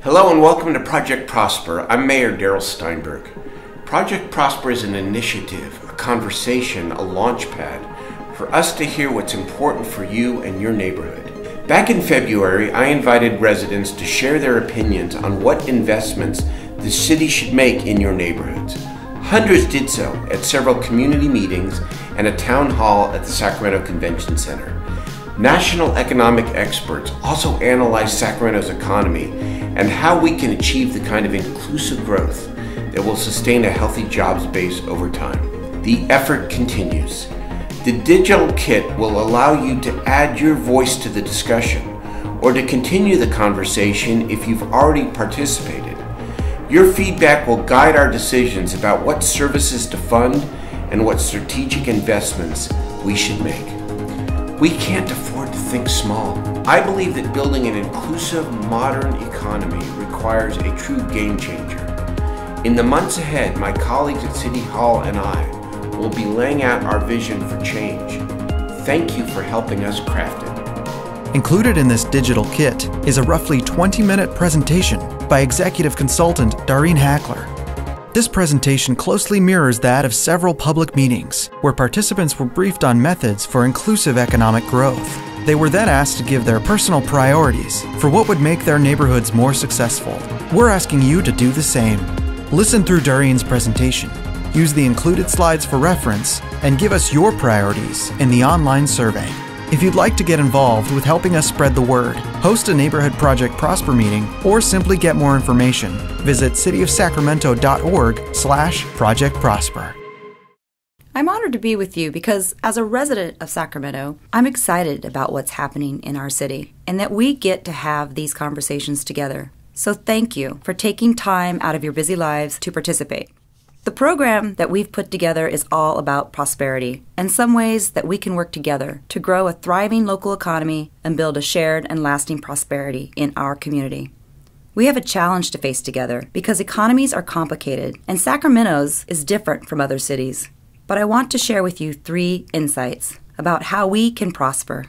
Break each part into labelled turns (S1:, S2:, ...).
S1: Hello and welcome to Project Prosper. I'm Mayor Darrell Steinberg. Project Prosper is an initiative, a conversation, a launch pad for us to hear what's important for you and your neighborhood. Back in February, I invited residents to share their opinions on what investments the city should make in your neighborhoods. Hundreds did so at several community meetings and a town hall at the Sacramento Convention Center. National economic experts also analyzed Sacramento's economy and how we can achieve the kind of inclusive growth that will sustain a healthy jobs base over time. The effort continues. The digital kit will allow you to add your voice to the discussion or to continue the conversation if you've already participated. Your feedback will guide our decisions about what services to fund and what strategic investments we should make. We can't afford to think small. I believe that building an inclusive, modern economy requires a true game changer. In the months ahead, my colleagues at City Hall and I will be laying out our vision for change. Thank you for helping us craft it.
S2: Included in this digital kit is a roughly 20-minute presentation by executive consultant Dareen Hackler. This presentation closely mirrors that of several public meetings, where participants were briefed on methods for inclusive economic growth. They were then asked to give their personal priorities for what would make their neighborhoods more successful. We're asking you to do the same. Listen through Dareen's presentation, use the included slides for reference, and give us your priorities in the online survey. If you'd like to get involved with helping us spread the word, host a Neighborhood Project Prosper meeting, or simply get more information, visit cityofsacramento.org/Project Prosper.
S3: I'm honored to be with you because as a resident of Sacramento, I'm excited about what's happening in our city and that we get to have these conversations together. So thank you for taking time out of your busy lives to participate. The program that we've put together is all about prosperity and some ways that we can work together to grow a thriving local economy and build a shared and lasting prosperity in our community. We have a challenge to face together because economies are complicated and Sacramento's is different from other cities. But I want to share with you 3 insights about how we can prosper.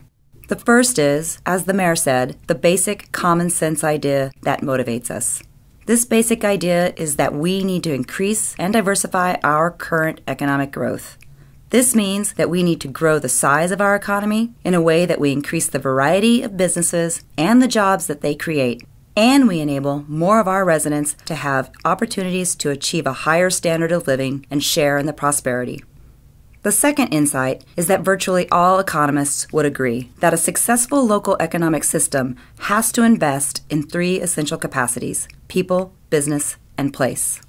S3: The first is, as the mayor said, the basic common sense idea that motivates us. This basic idea is that we need to increase and diversify our current economic growth. This means that we need to grow the size of our economy in a way that we increase the variety of businesses and the jobs that they create, and we enable more of our residents to have opportunities to achieve a higher standard of living and share in the prosperity. The second insight is that virtually all economists would agree that a successful local economic system has to invest in 3 essential capacities: people, business, and place.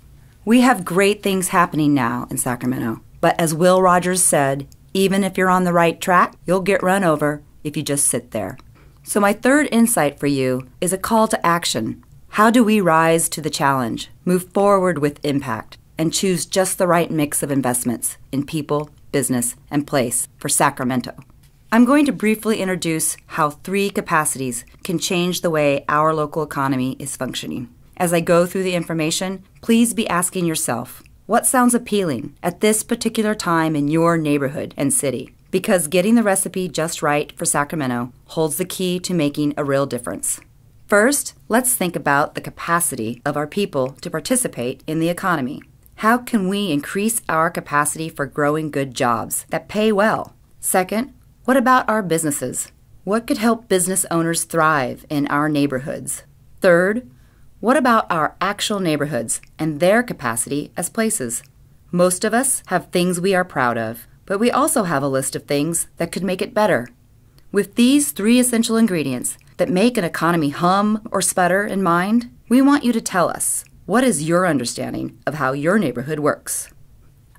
S3: We have great things happening now in Sacramento, but as Will Rogers said, even if you're on the right track, you'll get run over if you just sit there. So my third insight for you is a call to action. How do we rise to the challenge, move forward with impact, and choose just the right mix of investments in people, business, and place for Sacramento? I'm going to briefly introduce how 3 capacities can change the way our local economy is functioning. As I go through the information, please be asking yourself, what sounds appealing at this particular time in your neighborhood and city? Because getting the recipe just right for Sacramento holds the key to making a real difference. First, let's think about the capacity of our people to participate in the economy. How can we increase our capacity for growing good jobs that pay well? Second, what about our businesses? What could help business owners thrive in our neighborhoods? Third, what about our actual neighborhoods and their capacity as places? Most of us have things we are proud of, but we also have a list of things that could make it better. With these 3 essential ingredients that make an economy hum or sputter in mind, we want you to tell us, what is your understanding of how your neighborhood works?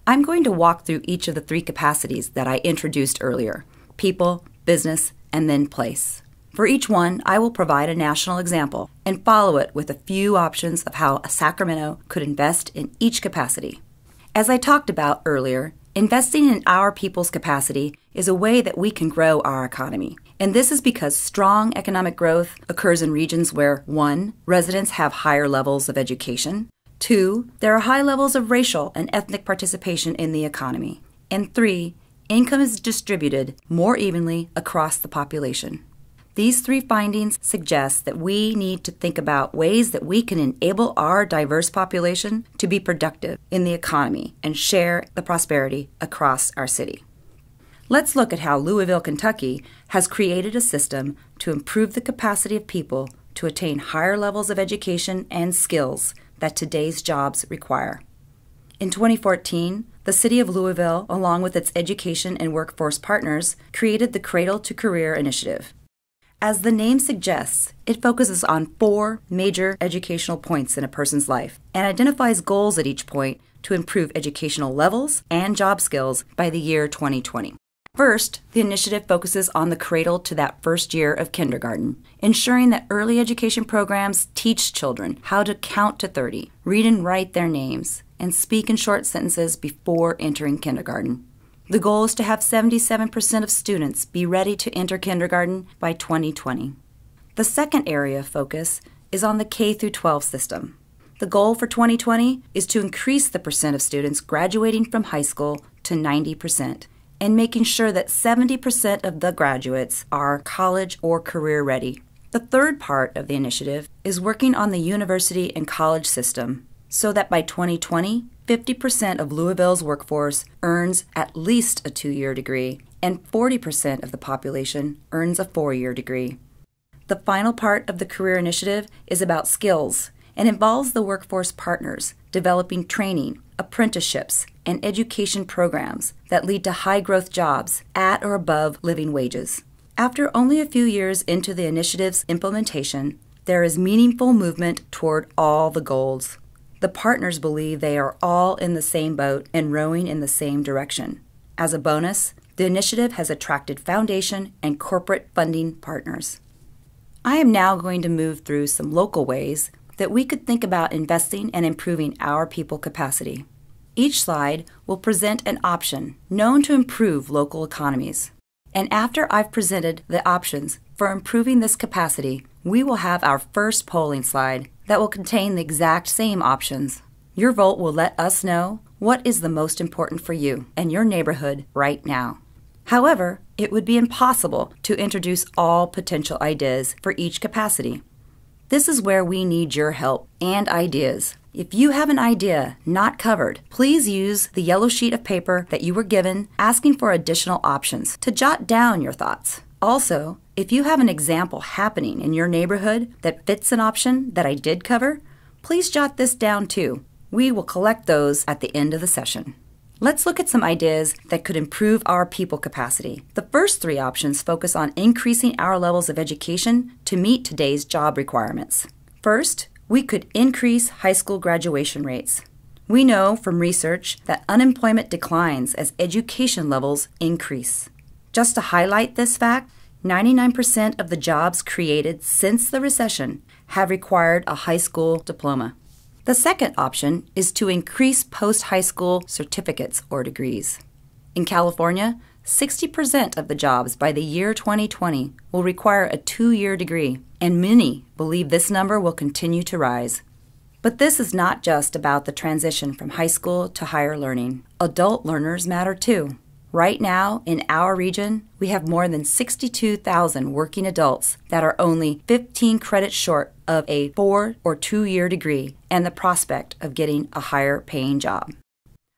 S3: I'm going to walk through each of the 3 capacities that I introduced earlier: people, business, and then place. For each one, I will provide a national example and follow it with a few options of how Sacramento could invest in each capacity. As I talked about earlier, investing in our people's capacity is a way that we can grow our economy. And this is because strong economic growth occurs in regions where 1. Residents have higher levels of education, 2. There are high levels of racial and ethnic participation in the economy, and 3. Income is distributed more evenly across the population. These 3 findings suggest that we need to think about ways that we can enable our diverse population to be productive in the economy and share the prosperity across our city. Let's look at how Louisville, Kentucky has created a system to improve the capacity of people to attain higher levels of education and skills that today's jobs require. In 2014, the City of Louisville, along with its education and workforce partners, created the Cradle to Career Initiative. As the name suggests, it focuses on 4 major educational points in a person's life and identifies goals at each point to improve educational levels and job skills by the year 2020. First, the initiative focuses on the cradle to that first year of kindergarten, ensuring that early education programs teach children how to count to 30, read and write their names, and speak in short sentences before entering kindergarten. The goal is to have 77% of students be ready to enter kindergarten by 2020. The second area of focus is on the K-12 system. The goal for 2020 is to increase the percent of students graduating from high school to 90%, and making sure that 70% of the graduates are college or career ready. The third part of the initiative is working on the university and college system so that by 2020, 50% of Louisville's workforce earns at least a 2-year degree and 40% of the population earns a 4-year degree. The final part of the career initiative is about skills and involves the workforce partners developing training, apprenticeships, and education programs that lead to high-growth jobs at or above living wages. After only a few years into the initiative's implementation, there is meaningful movement toward all the goals. The partners believe they are all in the same boat and rowing in the same direction. As a bonus, the initiative has attracted foundation and corporate funding partners. I am now going to move through some local ways that we could think about investing and improving our people capacity. Each slide will present an option known to improve local economies. And after I've presented the options for improving this capacity, we will have our first polling slide that will contain the exact same options. Your vote will let us know what is the most important for you and your neighborhood right now. However, it would be impossible to introduce all potential ideas for each capacity. This is where we need your help and ideas. If you have an idea not covered, please use the yellow sheet of paper that you were given asking for additional options to jot down your thoughts. Also, if you have an example happening in your neighborhood that fits an option that I did cover, please jot this down too. We will collect those at the end of the session. Let's look at some ideas that could improve our people capacity. The first 3 options focus on increasing our levels of education to meet today's job requirements. First, we could increase high school graduation rates. We know from research that unemployment declines as education levels increase. Just to highlight this fact, 99% of the jobs created since the recession have required a high school diploma. The second option is to increase post-high school certificates or degrees. In California, 60% of the jobs by the year 2020 will require a 2-year degree, and many believe this number will continue to rise. But this is not just about the transition from high school to higher learning. Adult learners matter too. Right now, in our region, we have more than 62,000 working adults that are only 15 credits short of a 4 or 2-year degree and the prospect of getting a higher paying job.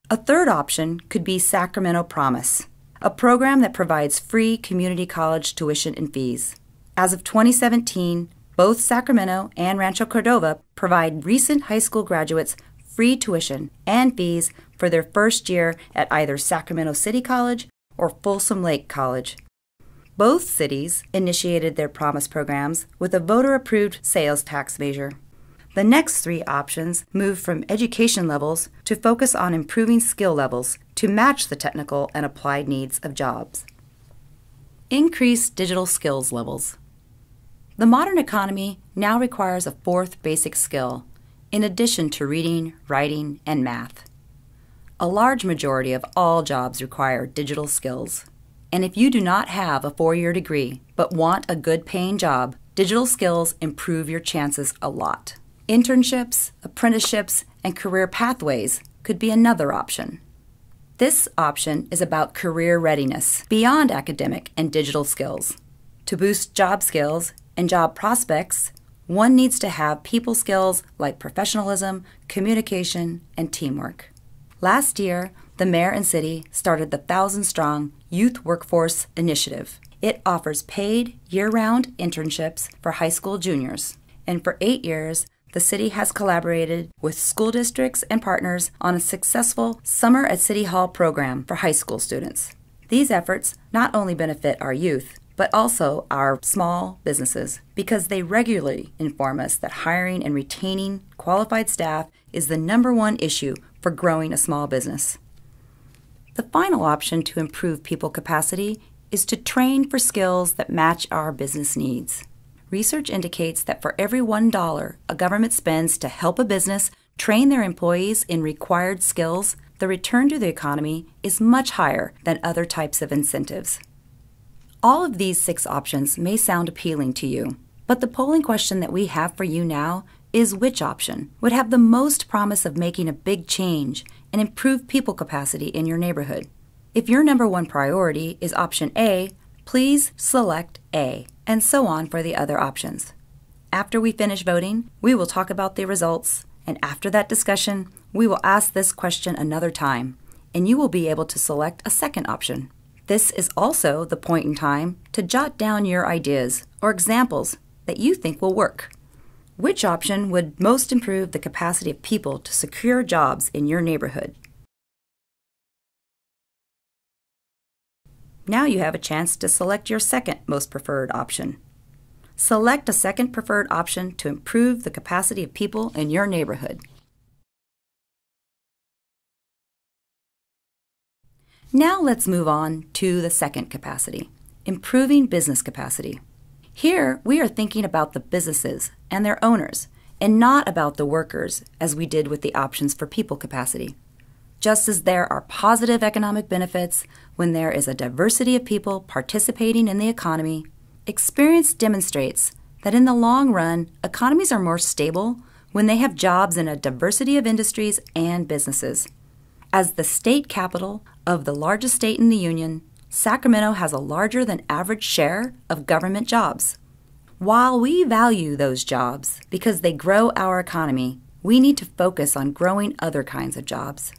S3: A third option could be Sacramento Promise, a program that provides free community college tuition and fees. As of 2017, both Sacramento and Rancho Cordova provide recent high school graduates free tuition and fees for their first year at either Sacramento City College or Folsom Lake College. Both cities initiated their Promise programs with a voter-approved sales tax measure. The next 3 options move from education levels to focus on improving skill levels to match the technical and applied needs of jobs. Increase digital skills levels. The modern economy now requires a 4th basic skill, in addition to reading, writing, and math. A large majority of all jobs require digital skills. And if you do not have a 4-year degree but want a good paying job, digital skills improve your chances a lot. Internships, apprenticeships, and career pathways could be another option. This option is about career readiness beyond academic and digital skills. To boost job skills and job prospects, one needs to have people skills like professionalism, communication, and teamwork. Last year, the mayor and city started the 1,000-strong Youth Workforce Initiative. It offers paid, year-round internships for high school juniors. And for 8 years, the city has collaborated with school districts and partners on a successful Summer at City Hall program for high school students. These efforts not only benefit our youth, but also our small businesses, because they regularly inform us that hiring and retaining qualified staff is the #1 issue for growing a small business. The final option to improve people capacity is to train for skills that match our business needs. Research indicates that for every $1 a government spends to help a business train their employees in required skills, the return to the economy is much higher than other types of incentives. All of these 6 options may sound appealing to you, but the polling question that we have for you now is which option would have the most promise of making a big change and improve people capacity in your neighborhood. If your #1 priority is option A, please select A, and so on for the other options. After we finish voting, we will talk about the results, and after that discussion, we will ask this question another time, and you will be able to select a second option. This is also the point in time to jot down your ideas or examples that you think will work. Which option would most improve the capacity of people to secure jobs in your neighborhood? Now you have a chance to select your second most preferred option. Select a second preferred option to improve the capacity of people in your neighborhood. Now let's move on to the second capacity, improving business capacity. Here, we are thinking about the businesses and their owners, and not about the workers, as we did with the options for people capacity. Just as there are positive economic benefits when there is a diversity of people participating in the economy, experience demonstrates that in the long run, economies are more stable when they have jobs in a diversity of industries and businesses. As the state capital of the largest state in the Union, Sacramento has a larger than average share of government jobs. While we value those jobs because they grow our economy, we need to focus on growing other kinds of jobs.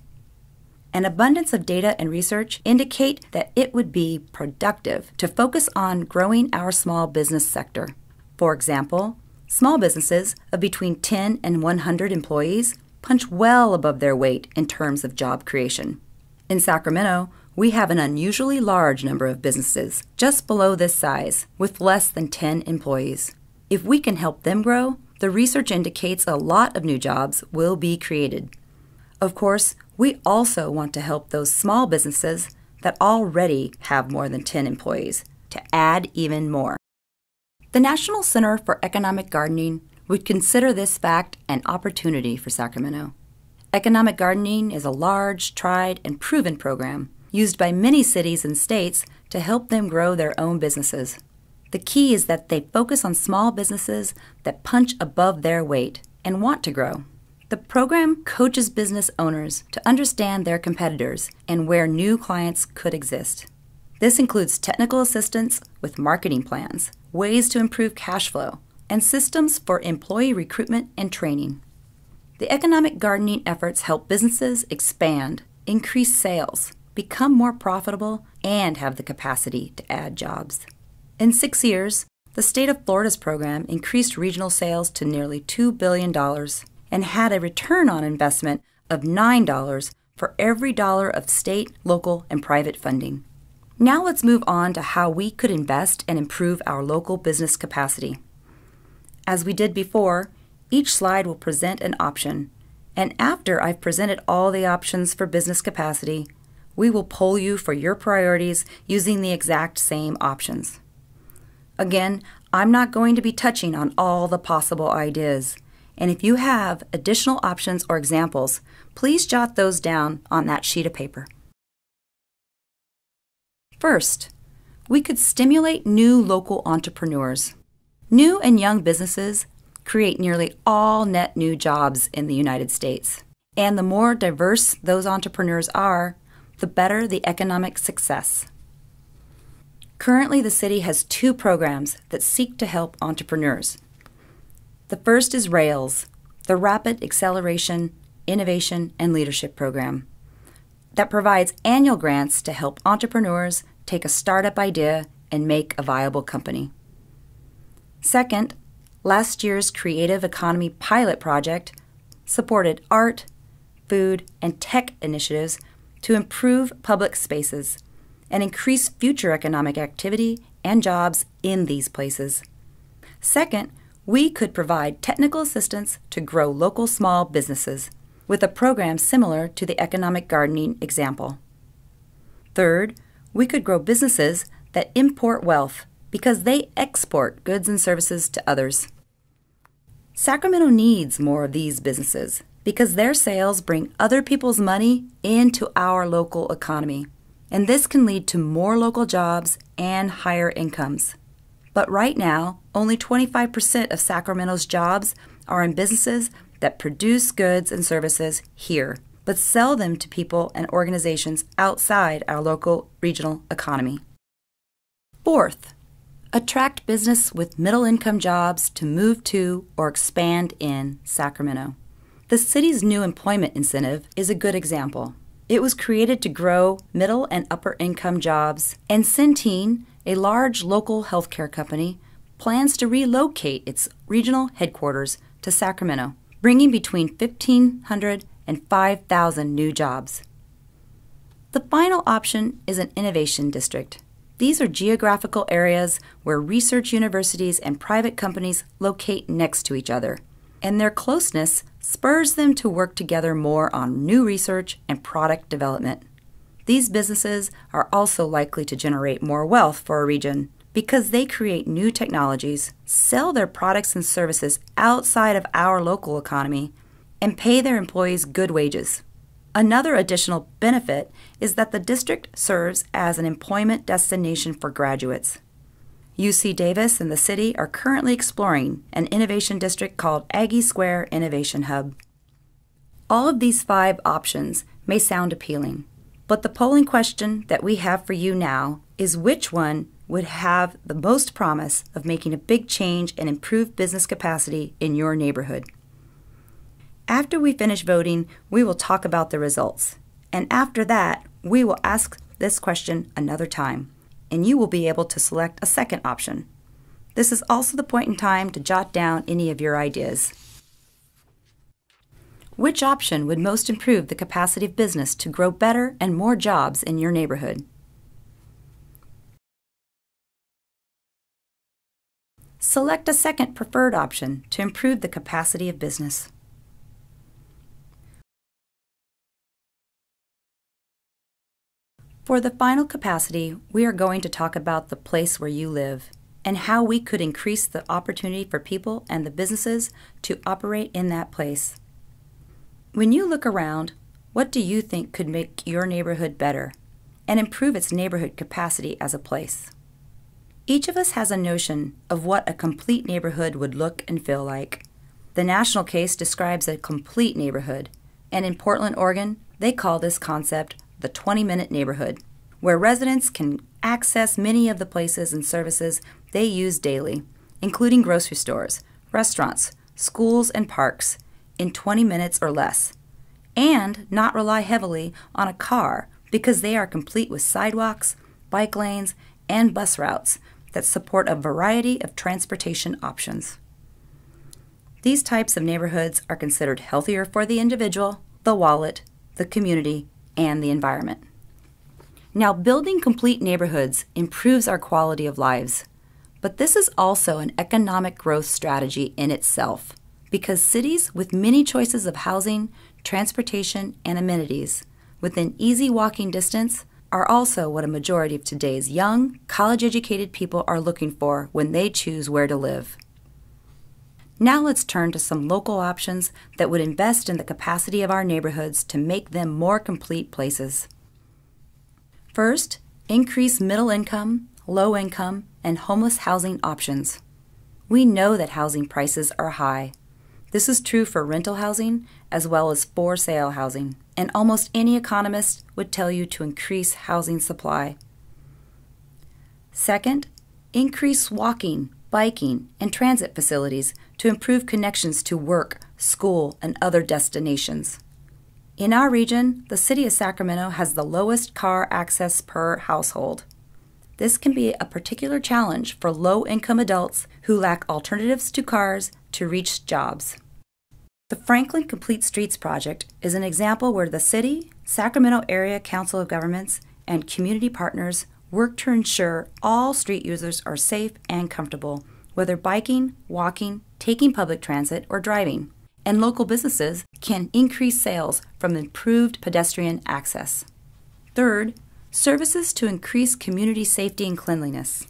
S3: An abundance of data and research indicate that it would be productive to focus on growing our small business sector. For example, small businesses of between 10 and 100 employees punch well above their weight in terms of job creation. In Sacramento, we have an unusually large number of businesses just below this size with less than 10 employees. If we can help them grow, the research indicates a lot of new jobs will be created. Of course, we also want to help those small businesses that already have more than 10 employees to add even more. The National Center for Economic Gardening would consider this fact an opportunity for Sacramento. Economic gardening is a large, tried, and proven program used by many cities and states to help them grow their own businesses. The key is that they focus on small businesses that punch above their weight and want to grow. The program coaches business owners to understand their competitors and where new clients could exist. This includes technical assistance with marketing plans, ways to improve cash flow, and systems for employee recruitment and training. The economic gardening efforts help businesses expand, increase sales, become more profitable, and have the capacity to add jobs. In 6 years, the state of Florida's program increased regional sales to nearly $2 billion and had a return on investment of $9 for every dollar of state, local, and private funding. Now let's move on to how we could invest and improve our local business capacity. As we did before, each slide will present an option, and after I've presented all the options for business capacity, we will poll you for your priorities using the exact same options. Again, I'm not going to be touching on all the possible ideas, and if you have additional options or examples, please jot those down on that sheet of paper. First, we could stimulate new local entrepreneurs. New and young businesses create nearly all net new jobs in the United States. And the more diverse those entrepreneurs are, the better the economic success. Currently, the city has 2 programs that seek to help entrepreneurs. The first is RAILS, the Rapid Acceleration, Innovation, and Leadership Program, that provides annual grants to help entrepreneurs take a startup idea and make a viable company. Second, last year's Creative Economy Pilot Project supported art, food, and tech initiatives to improve public spaces and increase future economic activity and jobs in these places. Second, we could provide technical assistance to grow local small businesses with a program similar to the economic gardening example. Third, we could grow businesses that import wealth because they export goods and services to others. Sacramento needs more of these businesses because their sales bring other people's money into our local economy, and this can lead to more local jobs and higher incomes. But right now, only 25% of Sacramento's jobs are in businesses that produce goods and services here, but sell them to people and organizations outside our local regional economy. Fourth, attract business with middle-income jobs to move to or expand in Sacramento. The city's new employment incentive is a good example. It was created to grow middle and upper-income jobs, and Centene, a large local healthcare company, plans to relocate its regional headquarters to Sacramento, bringing between 1,500 and 5,000 new jobs. The final option is an innovation district. These are geographical areas where research universities and private companies locate next to each other, and their closeness spurs them to work together more on new research and product development. These businesses are also likely to generate more wealth for a region because they create new technologies, sell their products and services outside of our local economy, and pay their employees good wages. Another additional benefit is that the district serves as an employment destination for graduates. UC Davis and the city are currently exploring an innovation district called Aggie Square Innovation Hub. All of these 5 options may sound appealing, but the polling question that we have for you now is which one would have the most promise of making a big change and improve business capacity in your neighborhood. After we finish voting, we will talk about the results. And after that, we will ask this question another time, and you will be able to select a second option. This is also the point in time to jot down any of your ideas. Which option would most improve the capacity of business to grow better and more jobs in your neighborhood? Select a second preferred option to improve the capacity of business. For the final capacity, we are going to talk about the place where you live and how we could increase the opportunity for people and the businesses to operate in that place. When you look around, what do you think could make your neighborhood better and improve its neighborhood capacity as a place? Each of us has a notion of what a complete neighborhood would look and feel like. The national case describes a complete neighborhood, and in Portland, Oregon, they call this concept the 20-minute neighborhood, where residents can access many of the places and services they use daily, including grocery stores, restaurants, schools, and parks, in 20 minutes or less, and not rely heavily on a car because they are complete with sidewalks, bike lanes, and bus routes that support a variety of transportation options. These types of neighborhoods are considered healthier for the individual, the wallet, the community, and the environment. Now, building complete neighborhoods improves our quality of lives, but this is also an economic growth strategy in itself, because cities with many choices of housing, transportation, and amenities within easy walking distance are also what a majority of today's young, college-educated people are looking for when they choose where to live. Now let's turn to some local options that would invest in the capacity of our neighborhoods to make them more complete places. First, increase middle-income, low-income, and homeless housing options. We know that housing prices are high. This is true for rental housing as well as for sale housing, and almost any economist would tell you to increase housing supply. Second, increase walking, biking, and transit facilities to improve connections to work, school, and other destinations. In our region, the city of Sacramento has the lowest car access per household. This can be a particular challenge for low-income adults who lack alternatives to cars to reach jobs. The Franklin Complete Streets project is an example where the city, Sacramento Area Council of Governments, and community partners work to ensure all street users are safe and comfortable, whether biking, walking, taking public transit, or driving. And local businesses can increase sales from improved pedestrian access. Third, services to increase community safety and cleanliness.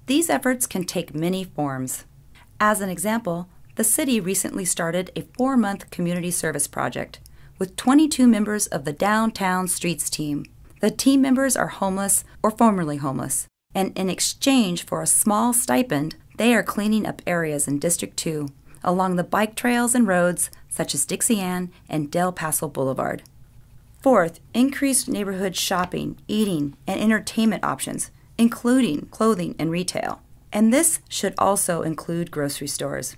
S3: These efforts can take many forms. As an example, the city recently started a 4-month community service project with 22 members of the Downtown Streets team. The team members are homeless or formerly homeless, and in exchange for a small stipend, they are cleaning up areas in District 2 along the bike trails and roads such as Dixie Ann and Del Paso Boulevard. Fourth, increased neighborhood shopping, eating, and entertainment options, including clothing and retail. And this should also include grocery stores.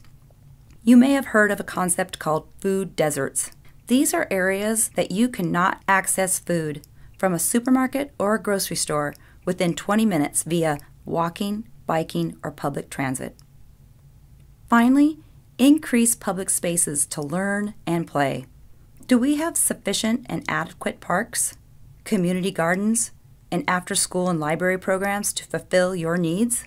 S3: You may have heard of a concept called food deserts. These are areas that you cannot access food from a supermarket or a grocery store within 20 minutes via walking, biking, or public transit. Finally, increase public spaces to learn and play. Do we have sufficient and adequate parks, community gardens, and after-school and library programs to fulfill your needs?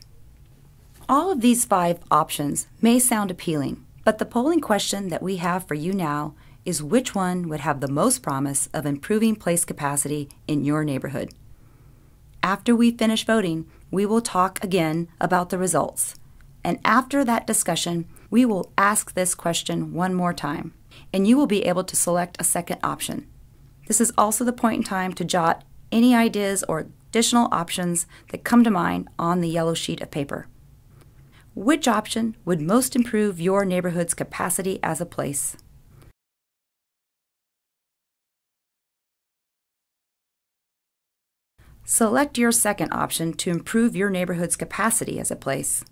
S3: All of these 5 options may sound appealing, but the polling question that we have for you now is which one would have the most promise of improving place capacity in your neighborhood. After we finish voting, we will talk again about the results. And after that discussion, we will ask this question one more time, and you will be able to select a second option. This is also the point in time to jot any ideas or additional options that come to mind on the yellow sheet of paper. Which option would most improve your neighborhood's capacity as a place? Select your second option to improve your neighborhood's capacity as a place.